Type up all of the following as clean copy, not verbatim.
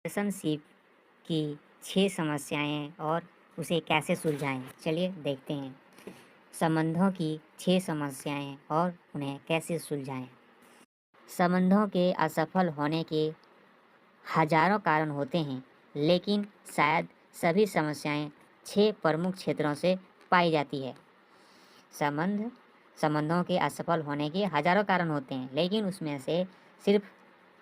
Relationship की 6 समस्याएं और उसे कैसे सुलझाएं। चलिए देखते हैं संबंधों की 6 समस्याएं और उन्हें कैसे सुलझाएं। संबंधों के असफल होने के हजारों कारण होते हैं, लेकिन शायद सभी समस्याएं 6 प्रमुख क्षेत्रों से पाई जाती है। संबंधों के असफल होने के हजारों कारण होते हैं, लेकिन उसमें से सिर्फ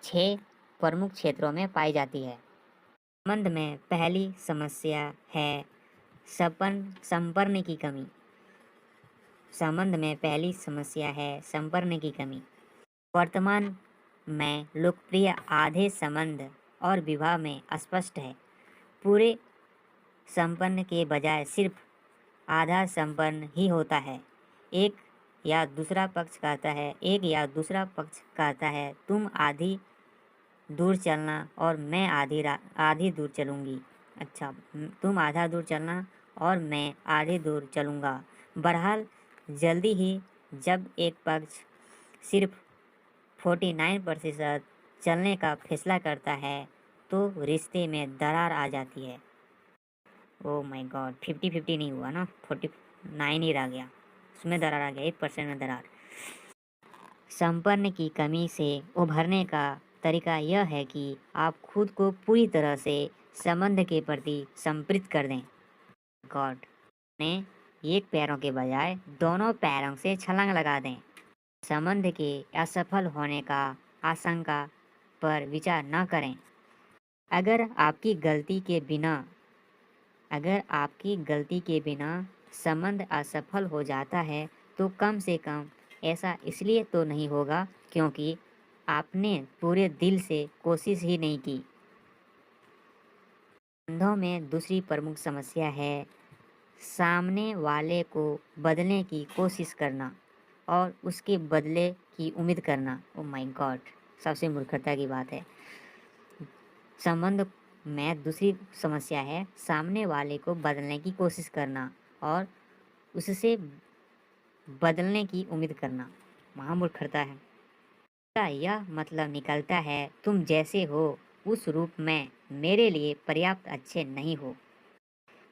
6 प्रमुख क्षेत्रों में पाई जाती है। संबंध में पहली समस्या है संपर्क की कमी। संबंध में पहली समस्या है संपर्क की कमी। वर्तमान में लोकप्रिय आधे संबंध और विवाह में स्पष्ट है। पूरे संपन्न के बजाय सिर्फ आधा संपन्न ही होता है। एक या दूसरा पक्ष कहता है तुम आधी दूर चलना और मैं आधी दूर चलूँगी। अच्छा, तुम आधा दूर चलना और मैं आधी दूर चलूँगा। बहरहाल जल्दी ही जब एक पक्ष सिर्फ 49% चलने का फैसला करता है तो रिश्ते में दरार आ जाती है। ओह माय गॉड, 50-50 नहीं हुआ ना, 49 ही रह गया, उसमें दरार आ गया, 1% में दरार। संपन्न की कमी से उभरने का तरीका यह है कि आप खुद को पूरी तरह से संबंध के प्रति समर्पित कर दें। गॉड ने एक पैरों के बजाय दोनों पैरों से छलांग लगा दें। संबंध के असफल होने का आशंका पर विचार न करें। अगर आपकी गलती के बिना संबंध असफल हो जाता है तो कम से कम ऐसा इसलिए तो नहीं होगा क्योंकि आपने पूरे दिल से कोशिश ही नहीं की। संबंधों में दूसरी प्रमुख समस्या है सामने वाले को बदलने की कोशिश करना और उसके बदले की उम्मीद करना। ओह माय गॉड, सबसे मूर्खता की बात है। संबंध में दूसरी समस्या है सामने वाले को बदलने की कोशिश करना और उससे बदलने की उम्मीद करना। महामूर्खता है। यह मतलब निकलता है तुम जैसे हो उस रूप में मेरे लिए पर्याप्त अच्छे नहीं हो।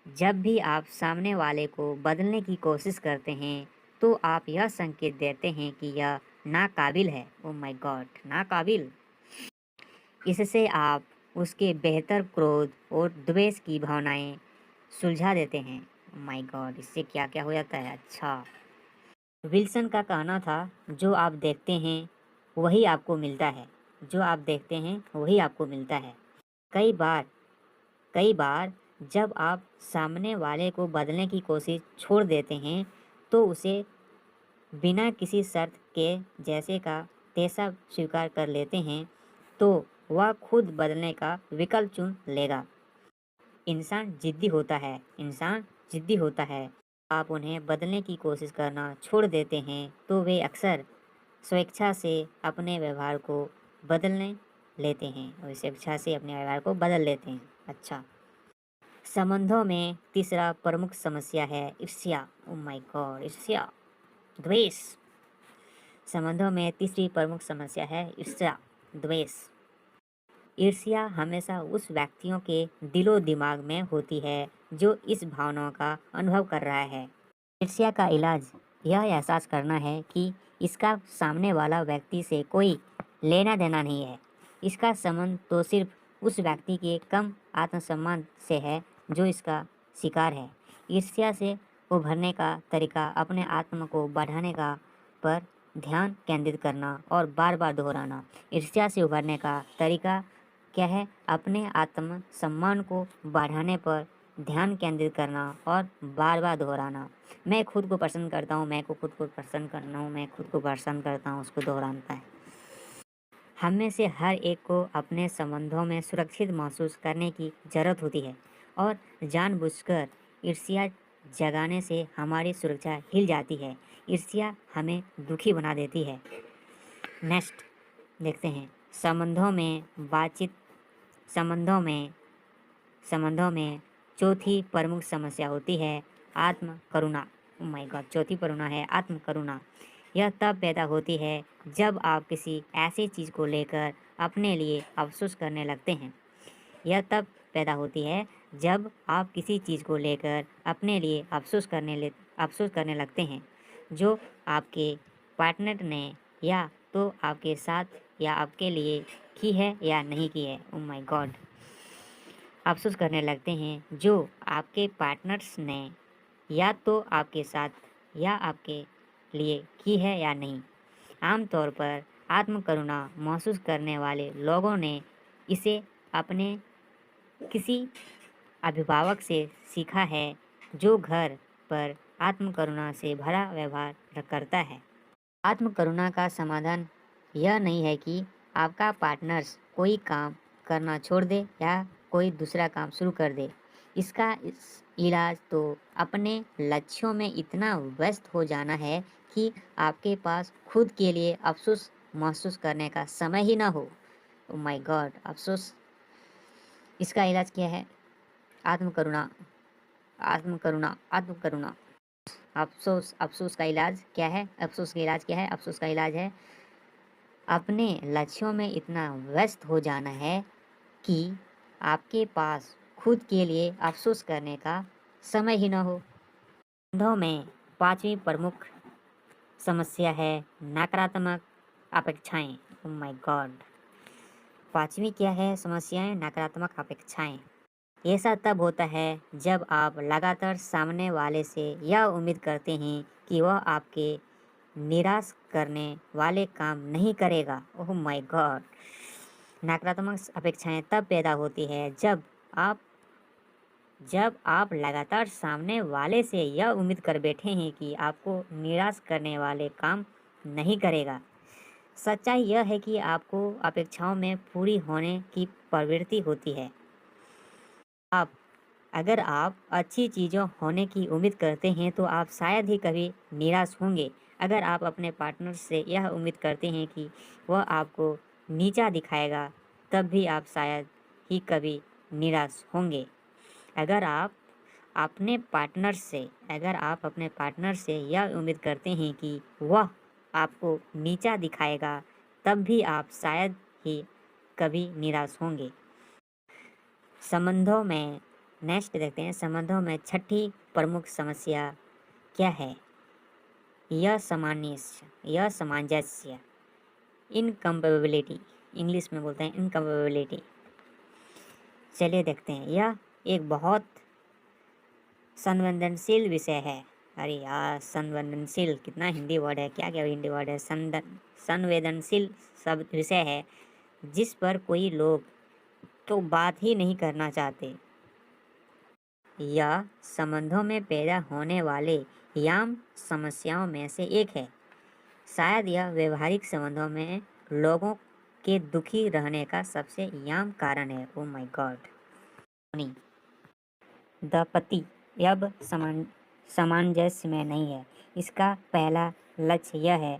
जब भी आप सामने वाले को बदलने की कोशिश करते हैं तो आप यह संकेत देते हैं कि यह नाकाबिल है। ओह माय गॉड, नाकाबिल। इससे आप उसके बेहतर क्रोध और द्वेष की भावनाएं सुलझा देते हैं। ओह माय गॉड, इससे क्या क्या हो जाता है। अच्छा, विल्सन का कहना था जो आप देखते हैं वही आपको मिलता है, जो आप देखते हैं वही आपको मिलता है। कई बार जब आप सामने वाले को बदलने की कोशिश छोड़ देते हैं तो उसे बिना किसी शर्त के जैसे का तैसा स्वीकार कर लेते हैं तो वह खुद बदलने का विकल्प चुन लेगा। इंसान जिद्दी होता है। आप उन्हें बदलने की कोशिश करना छोड़ देते हैं तो वे अक्सर स्वेच्छा से अपने व्यवहार को बदल लेते हैं। अच्छा, संबंधों में तीसरा प्रमुख समस्या है ईर्ष्या। ओह माय गॉड, ईर्ष्या, द्वेष। संबंधों में तीसरी प्रमुख समस्या है ईर्ष्या, द्वेष। ईर्ष्या हमेशा उस व्यक्तियों के दिलो दिमाग में होती है जो इस भावनाओं का अनुभव कर रहा है। ईर्ष्या का इलाज यह एहसास करना है कि इसका सामने वाला व्यक्ति से कोई लेना देना नहीं है। इसका संबंध तो सिर्फ उस व्यक्ति के कम आत्मसम्मान से है जो इसका शिकार है। ईर्ष्या से उभरने का तरीका अपने आत्म को बढ़ाने का पर ध्यान केंद्रित करना और बार बार दोहराना। ईर्ष्या से उभरने का तरीका क्या है? अपने आत्मसम्मान को बढ़ाने पर ध्यान केंद्रित करना और बार बार दोहराना। मैं खुद को पसंद करता हूँ, मैं खुद को पसंद करता हूँ, उसको दोहराना है। हम में से हर एक को अपने संबंधों में सुरक्षित महसूस करने की ज़रूरत होती है और जानबूझकर ईर्ष्या जगाने से हमारी सुरक्षा हिल जाती है। ईर्ष्या हमें दुखी बना देती है। नेक्स्ट देखते हैं संबंधों में चौथी प्रमुख समस्या होती है आत्म करुणा। ओह माय गॉड, चौथी करुणा है आत्म करुणा। यह तब पैदा होती है जब आप किसी ऐसी चीज़ को लेकर अपने लिए अफसोस करने लगते हैं यह तब पैदा होती है जब आप किसी चीज़ को लेकर अपने लिए अफसोस करने लगते हैं जो आपके पार्टनर ने या तो आपके साथ या आपके लिए की है या नहीं की है। ओह माय गॉड, अफसोस करने लगते हैं जो आपके पार्टनर्स ने या तो आपके साथ या आपके लिए की है या नहीं। आमतौर पर आत्मकरुणा महसूस करने वाले लोगों ने इसे अपने किसी अभिभावक से सीखा है जो घर पर आत्मकरुणा से भरा व्यवहार करता है। आत्मकरुणा का समाधान यह नहीं है कि आपका पार्टनर्स कोई काम करना छोड़ दे या कोई दूसरा काम शुरू कर दे। इस इलाज तो अपने लक्ष्यों में इतना व्यस्त हो जाना है कि आपके पास खुद के लिए अफसोस महसूस करने का समय ही ना हो। ओह माय गॉड, अफसोस। इसका इलाज क्या है? आत्मकरुणा, आत्मकरुणा, आत्मकरुणा। अफसोस का इलाज क्या है? अफसोस का इलाज क्या है? अफसोस का इलाज है अपने लक्ष्यों में इतना व्यस्त हो जाना है कि आपके पास खुद के लिए अफसोस करने का समय ही न हो। संबंधों में पांचवी प्रमुख समस्या है नकारात्मक अपेक्षाएं। ओह माय गॉड, पांचवी क्या है समस्याएं? नकारात्मक अपेक्षाएं। ऐसा तब होता है जब आप लगातार सामने वाले से यह उम्मीद करते हैं कि वह आपके निराश करने वाले काम नहीं करेगा। ओह माय गॉड, नकारात्मक अपेक्षाएं तब पैदा होती है जब आप लगातार सामने वाले से यह उम्मीद कर बैठे हैं कि आपको निराश करने वाले काम नहीं करेगा। सच्चाई यह है कि आपको अपेक्षाओं में पूरी होने की प्रवृत्ति होती है। अगर आप अच्छी चीज़ों होने की उम्मीद करते हैं तो आप शायद ही कभी निराश होंगे। अगर आप अपने पार्टनर से यह उम्मीद करते हैं कि वह आपको नीचा दिखाएगा तब भी आप शायद ही कभी निराश होंगे। अगर आप अपने पार्टनर से यह उम्मीद करते हैं कि वह आपको नीचा दिखाएगा तब भी आप शायद ही कभी निराश होंगे। संबंधों में नेक्स्ट देखते हैं, संबंधों में छठी प्रमुख समस्या क्या है? यह सामंजस्य, इनकम्पेबिलिटी, इंग्लिश में बोलते हैं इनकम्पेबिलिटी। चलिए देखते हैं, यह एक बहुत संवेदनशील विषय है। अरे यार, संवेदनशील कितना हिंदी वर्ड है, क्या क्या हिंदी वर्ड है। संवेदनशील सब विषय है जिस पर कोई लोग तो बात ही नहीं करना चाहते। यह संबंधों में पैदा होने वाले आम समस्याओं में से एक है। शायद यह व्यवहारिक संबंधों में लोगों के दुखी रहने का सबसे आम कारण है। Oh my God. दंपति अब सामंजस्य में नहीं है। इसका पहला लक्ष्य यह है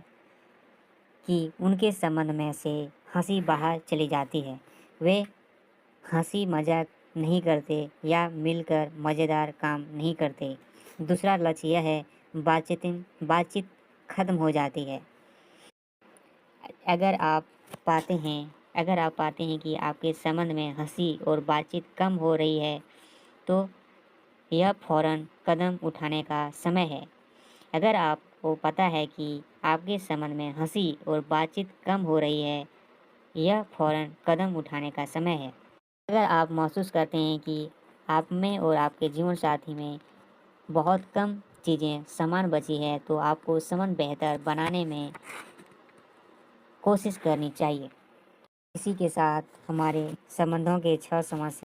कि उनके संबंध में से हंसी बाहर चली जाती है। वे हंसी मजाक नहीं करते या मिलकर मज़ेदार काम नहीं करते। दूसरा लक्ष्य यह है बातचीत खत्म हो जाती है। अगर आप पाते हैं कि आपके संबंध में हंसी और बातचीत कम हो रही है तो यह फौरन कदम उठाने का समय है। अगर आपको पता है कि आपके संबंध में हंसी और बातचीत कम हो रही है, यह फौरन कदम उठाने का समय है। अगर आप महसूस करते हैं कि आप में और आपके जीवन साथी में बहुत कम चीज़ें समान बची है तो आपको संबंध बेहतर बनाने में कोशिश करनी चाहिए। इसी के साथ हमारे संबंधों के 6 समस्या